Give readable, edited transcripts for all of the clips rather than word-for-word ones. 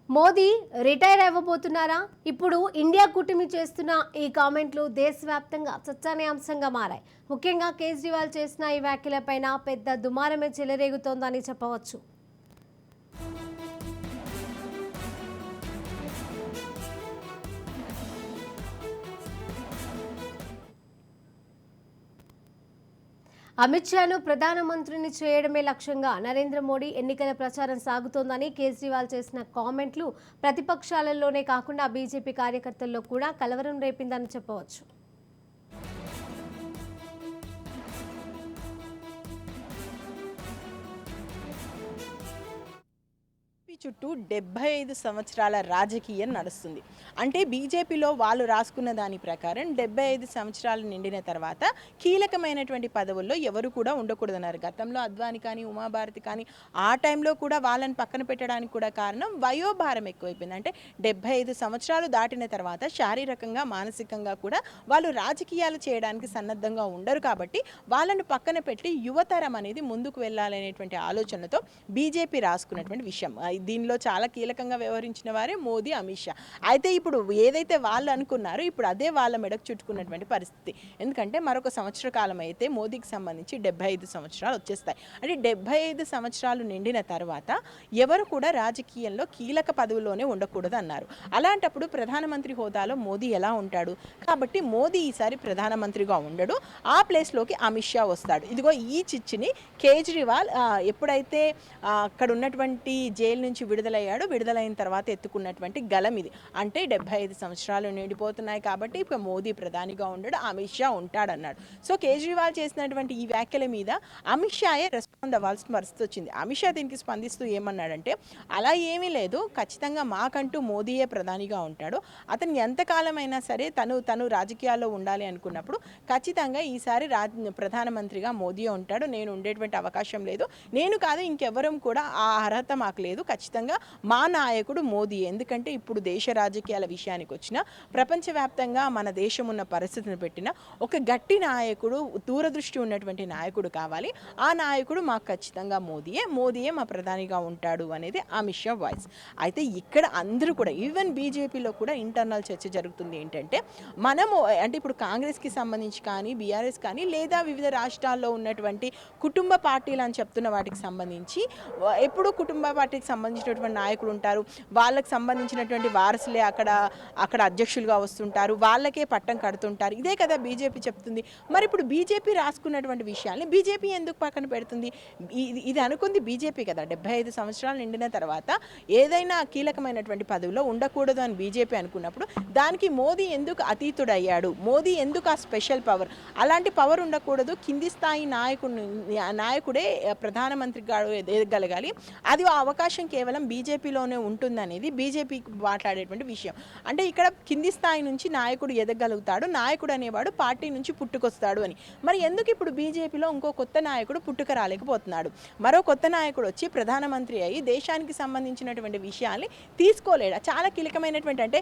Modi retire అవ్వబోతున్నారా? ఇప్పుడు India కూటమి చేస్తున్న ఈ కామెంట్లు దేశవ్యాప్తంగా చర్చనీయాంశంగా మారాయి. ముఖ్యంగా కేజ్రీవాల్ చేసిన ఈ వ్యాఖ్యలపైన పెద్ద దుమారమే చెలరేగుతోందని చెప్పవచ్చు. అమిత్ షాను ప్రధానమంత్రిని చేయడమే లక్ష్యంగా నరేంద్ర మోడీ ఎన్నికల ప్రచారం సాగుతోందని కేజ్రీవాల్ చేసిన కామెంట్లు ప్రతిపక్షాలలోనే కాకుండా బీజేపీ కార్యకర్తల్లో కూడా కలవరం రేపిందని చెప్పవచ్చు. చుట్టూ 75 సంవత్సరాల రాజకీయం నడుస్తుంది. అంటే బీజేపీలో వాళ్ళు రాసుకున్న దాని ప్రకారం 75 సంవత్సరాలు నిండిన తర్వాత కీలకమైనటువంటి పదవుల్లో ఎవరు కూడా ఉండకూడదన్నారు. గతంలో అద్వానీ కానీ ఉమాభారతి కానీ ఆ టైంలో కూడా వాళ్ళని పక్కన పెట్టడానికి కూడా కారణం వయోభారం ఎక్కువైపోయింది. అంటే 75 సంవత్సరాలు దాటిన తర్వాత శారీరకంగా మానసికంగా కూడా వాళ్ళు రాజకీయాలు చేయడానికి సన్నద్ధంగా ఉండరు. కాబట్టి వాళ్ళను పక్కన పెట్టి యువతరం అనేది ముందుకు వెళ్ళాలనేటువంటి ఆలోచనతో బీజేపీ రాసుకున్నటువంటి విషయం. దీనిలో చాలా కీలకంగా వ్యవహరించిన వారే మోదీ, అమిత్ షా. అయితే ఇప్పుడు ఏదైతే వాళ్ళు అనుకున్నారో ఇప్పుడు అదే వాళ్ళ మెడకు చుట్టుకున్నటువంటి పరిస్థితి. ఎందుకంటే మరొక సంవత్సర కాలం అయితే మోదీకి సంబంధించి 75 సంవత్సరాలు వచ్చేస్తాయి. అంటే 75 సంవత్సరాలు నిండిన తర్వాత ఎవరు కూడా రాజకీయంలో కీలక పదవిలోనే ఉండకూడదు అన్నారు. అలాంటప్పుడు ప్రధానమంత్రి హోదాలో మోదీ ఎలా ఉంటాడు? కాబట్టి మోదీ ఈసారి ప్రధానమంత్రిగా ఉండడు. ఆ ప్లేస్లోకి అమిత్ షా వస్తాడు. ఇదిగో ఈ చిచ్చుని కేజ్రీవాల్ ఎప్పుడైతే అక్కడ ఉన్నటువంటి జైలు నుంచి విడుదలైన తర్వాత ఎత్తుకున్నటువంటి గలం ఇది. అంటే 75 సంవత్సరాలు నిండిపోతున్నాయి కాబట్టి ఇప్పుడు మోదీ ప్రధానిగా ఉండడు, అమిత్ షా ఉంటాడన్నాడు. సో కేజ్రీవాల్ చేసినటువంటి ఈ వ్యాఖ్యల మీద అమిత్ షాయే రెస్పాండ్ అవ్వాల్సిన పరిస్థితి వచ్చింది. అమిత్ షా దీనికి స్పందిస్తూ ఏమన్నాడంటే, అలా ఏమీ లేదు, ఖచ్చితంగా మాకంటూ మోదీయే ప్రధానిగా ఉంటాడు. అతను ఎంతకాలమైనా సరే తను రాజకీయాల్లో ఉండాలి అనుకున్నప్పుడు ఖచ్చితంగా ఈసారి ప్రధానమంత్రిగా మోదీ ఉంటాడు. నేను ఉండేటువంటి అవకాశం లేదు, నేను కాదు ఇంకెవరం కూడా ఆ అర్హత మాకు లేదు, ఖచ్చితంగా మా నాయకుడు మోదీ. ఎందుకంటే ఇప్పుడు దేశ రాజకీయాల విషయానికి వచ్చిన ప్రపంచవ్యాప్తంగా మన దేశం ఉన్న పరిస్థితిని పెట్టిన ఒక గట్టి నాయకుడు, దూరదృష్టి ఉన్నటువంటి నాయకుడు కావాలి. ఆ నాయకుడు మాకు ఖచ్చితంగా మోదీయే మా ప్రధానిగా ఉంటాడు అనేది అమిత్ షా వాయిస్. అయితే ఇక్కడ అందరూ కూడా ఈవెన్ బీజేపీలో కూడా ఇంటర్నల్ చర్చ జరుగుతుంది. ఏంటంటే మనము అంటే ఇప్పుడు కాంగ్రెస్కి సంబంధించి కానీ బీఆర్ఎస్ కానీ లేదా వివిధ రాష్ట్రాల్లో ఉన్నటువంటి కుటుంబ పార్టీలు అని చెప్తున్న వాటికి సంబంధించి ఎప్పుడు కుటుంబ పార్టీకి సంబంధించినటువంటి నాయకులు ఉంటారు, వాళ్ళకి సంబంధించినటువంటి వారసులే అక్కడ అధ్యక్షులుగా వస్తుంటారు, వాళ్ళకే పట్టం కడుతుంటారు. ఇదే కదా బీజేపీ చెప్తుంది. మరి ఇప్పుడు బీజేపీ రాసుకున్నటువంటి విషయాల్ని బీజేపీ ఎందుకు పక్కన పెడుతుంది? ఇది అనుకుంది బీజేపీ కదా. 75 సంవత్సరాలు నిండిన తర్వాత ఏదైనా కీలకమైనటువంటి పదవిలో ఉండకూడదు అని బీజేపీ అనుకున్నప్పుడు దానికి మోదీ ఎందుకు అతీతుడయ్యాడు? మోదీ ఎందుకు ఆ స్పెషల్ పవర్? అలాంటి పవర్ ఉండకూడదు, కింది స్థాయి నాయకుడే ప్రధానమంత్రిగా ఎదగలగాలి, అది అవకాశం కేవలం బీజేపీలోనే ఉంటుందనేది బీజేపీకి మాట్లాడేటువంటి విషయం. అంటే ఇక్కడ కింది స్థాయి నుంచి నాయకుడు ఎదగలుగుతాడు, నాయకుడు అనేవాడు పార్టీ నుంచి పుట్టుకొస్తాడు అని. మరి ఎందుకు ఇప్పుడు బీజేపీలో ఇంకో కొత్త నాయకుడు పుట్టుక రాలేకపోతున్నాడు? మరో కొత్త నాయకుడు వచ్చి ప్రధానమంత్రి అయ్యి దేశానికి సంబంధించినటువంటి విషయాల్ని తీసుకోలేడా? చాలా కీలకమైనటువంటి, అంటే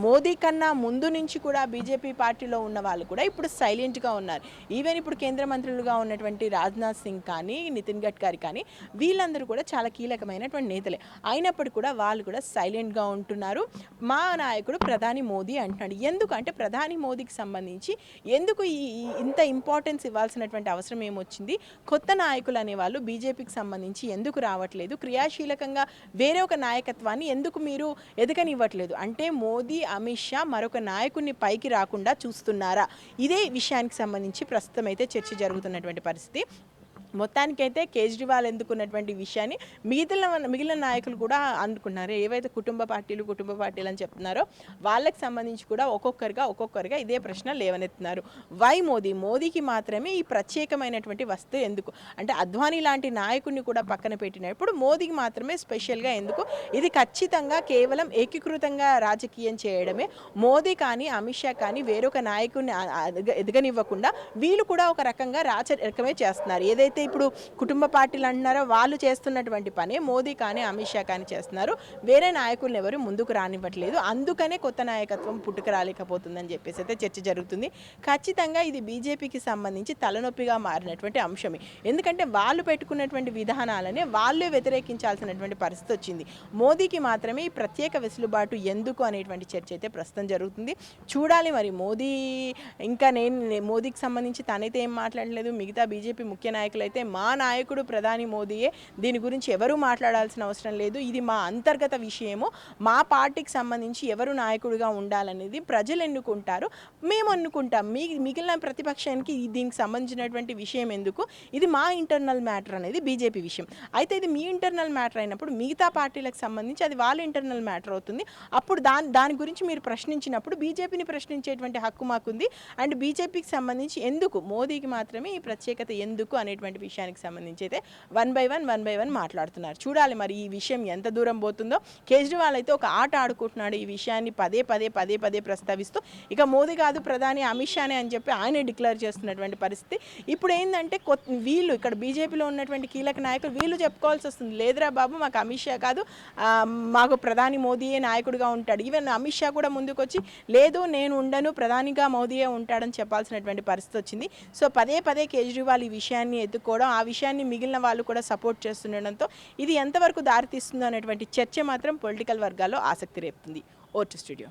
మోదీ కన్నా ముందు నుంచి కూడా బీజేపీ పార్టీలో ఉన్న వాళ్ళు కూడా ఇప్పుడు సైలెంట్గా ఉన్నారు. ఈవెన్ ఇప్పుడు కేంద్ర మంత్రులుగా ఉన్నటువంటి రాజ్నాథ్ సింగ్ కానీ నితిన్ గడ్కరీ కానీ వీళ్ళందరూ కూడా చాలా కీలకమైనటువంటి నేతలే. అయినప్పటికీ కూడా వాళ్ళు కూడా సైలెంట్గా ఉంటున్నారు. మా నాయకుడు ప్రధాని మోదీ అంటున్నాడు. ఎందుకంటే ప్రధాని మోదీకి సంబంధించి ఎందుకు ఇంత ఇంపార్టెన్స్ ఇవ్వాల్సినటువంటి అవసరం ఏమొచ్చింది? కొత్త నాయకులు అనేవాళ్ళు బీజేపీకి సంబంధించి ఎందుకు రావట్లేదు? క్రియాశీలకంగా వేరే ఒక నాయకత్వాన్ని ఎందుకు మీరు ఎదగనివ్వట్లేదు? అంటే మోదీ, అమిత్ షా మరొక నాయకుడిని పైకి రాకుండా చూస్తున్నారా? ఇదే విషయానికి సంబంధించి ప్రస్తుతం అయితే చర్చ జరుగుతున్నటువంటి పరిస్థితి. మొత్తానికైతే కేజ్రీవాల్ ఎందుకున్నటువంటి విషయాన్ని మిగిలిన నాయకులు కూడా అందుకున్నారు. ఏవైతే కుటుంబ పార్టీలు అని చెప్తున్నారో వాళ్ళకి సంబంధించి కూడా ఒక్కొక్కరిగా ఇదే ప్రశ్న లేవనెత్తున్నారు. వై మోదీకి మాత్రమే ఈ ప్రత్యేకమైనటువంటి వస్తువు ఎందుకు? అంటే అద్వానీ లాంటి నాయకుడిని కూడా పక్కన పెట్టినప్పుడు మోదీకి మాత్రమే స్పెషల్గా ఎందుకు? ఇది ఖచ్చితంగా కేవలం ఏకీకృతంగా రాజకీయం చేయడమే. మోదీ కానీ అమిత్ షా కానీ వేరొక నాయకుడిని ఎదగనివ్వకుండా వీళ్ళు కూడా ఒక రకంగా రాజకీయమే చేస్తున్నారు. ఏదైతే ఎవరైతే ఇప్పుడు కుటుంబ పార్టీలు అంటున్నారో వాళ్ళు చేస్తున్నటువంటి పనే మోదీ కానీ అమిత్ షా కానీ చేస్తున్నారు. వేరే నాయకులను ఎవరు ముందుకు రానివ్వట్లేదు. అందుకనే కొత్త నాయకత్వం పుట్టుక రాలేకపోతుందని చెప్పేసి అయితే చర్చ జరుగుతుంది. ఖచ్చితంగా ఇది బీజేపీకి సంబంధించి తలనొప్పిగా మారినటువంటి అంశమే. ఎందుకంటే వాళ్ళు పెట్టుకున్నటువంటి విధానాలనే వాళ్ళే వ్యతిరేకించాల్సినటువంటి పరిస్థితి వచ్చింది. మోదీకి మాత్రమే ఈ ప్రత్యేక వెసులుబాటు ఎందుకు అనేటువంటి చర్చ అయితే ప్రస్తుతం జరుగుతుంది. చూడాలి మరి మోదీ ఇంకా మోదీకి సంబంధించి తనైతే ఏం మాట్లాడలేదు. మిగతా బీజేపీ ముఖ్య నాయకులు అయితే మా నాయకుడు ప్రధాని మోదీయే, దీని గురించి ఎవరూ మాట్లాడాల్సిన అవసరం లేదు, ఇది మా అంతర్గత విషయము, మా పార్టీకి సంబంధించి ఎవరు నాయకుడిగా ఉండాలనేది ప్రజలు ఎన్నుకుంటారు, మేము ఎన్నుకుంటాం, మిగిలిన ప్రతిపక్షానికి దీనికి సంబంధించినటువంటి విషయం ఎందుకు, ఇది మా ఇంటర్నల్ మ్యాటర్ అనేది బీజేపీ విషయం. అయితే ఇది మీ ఇంటర్నల్ మ్యాటర్ అయినప్పుడు మిగతా పార్టీలకు సంబంధించి అది వాళ్ళ ఇంటర్నల్ మ్యాటర్ అవుతుంది. అప్పుడు దాని గురించి మీరు ప్రశ్నించినప్పుడు బీజేపీని ప్రశ్నించేటువంటి హక్కు మాకుంది. అండ్ బీజేపీకి సంబంధించి ఎందుకు మోదీకి మాత్రమే ఈ ప్రత్యేకత ఎందుకు అనేటువంటి విషయానికి సంబంధించి అయితే వన్ బై వన్ మాట్లాడుతున్నారు. చూడాలి మరి ఈ విషయం ఎంత దూరం పోతుందో. కేజ్రీవాల్ అయితే ఒక ఆట ఆడుకుంటున్నాడు ఈ విషయాన్ని పదే ప్రస్తావిస్తూ, ఇక మోదీ కాదు ప్రధాని అమిత్ షానే అని చెప్పి ఆయనే డిక్లేర్ చేస్తున్నటువంటి పరిస్థితి. ఇప్పుడు ఏంటంటే వీళ్ళు ఇక్కడ బీజేపీలో ఉన్నటువంటి కీలక నాయకులు వీళ్ళు చెప్పుకోవాల్సి వస్తుంది, లేదురా బాబు మాకు అమిత్ షా కాదు, మాకు ప్రధాని మోదీయే నాయకుడిగా ఉంటాడు. ఈవెన్ అమిత్ షా కూడా ముందుకు వచ్చి లేదు నేను ఉండను, ప్రధానిగా మోదీయే ఉంటాడని చెప్పాల్సినటువంటి పరిస్థితి వచ్చింది. సో పదే కేజ్రీవాల్ ఈ విషయాన్ని ఎత్తుకోవడం, ఆ విషయాన్ని మిగిలిన వాళ్ళు కూడా సపోర్ట్ చేస్తుండడంతో ఇది ఎంతవరకు దారితీస్తుందో అనేటువంటి చర్చ మాత్రం పొలిటికల్ వర్గాల్లో ఆసక్తి రేపుతుంది. Vote studio.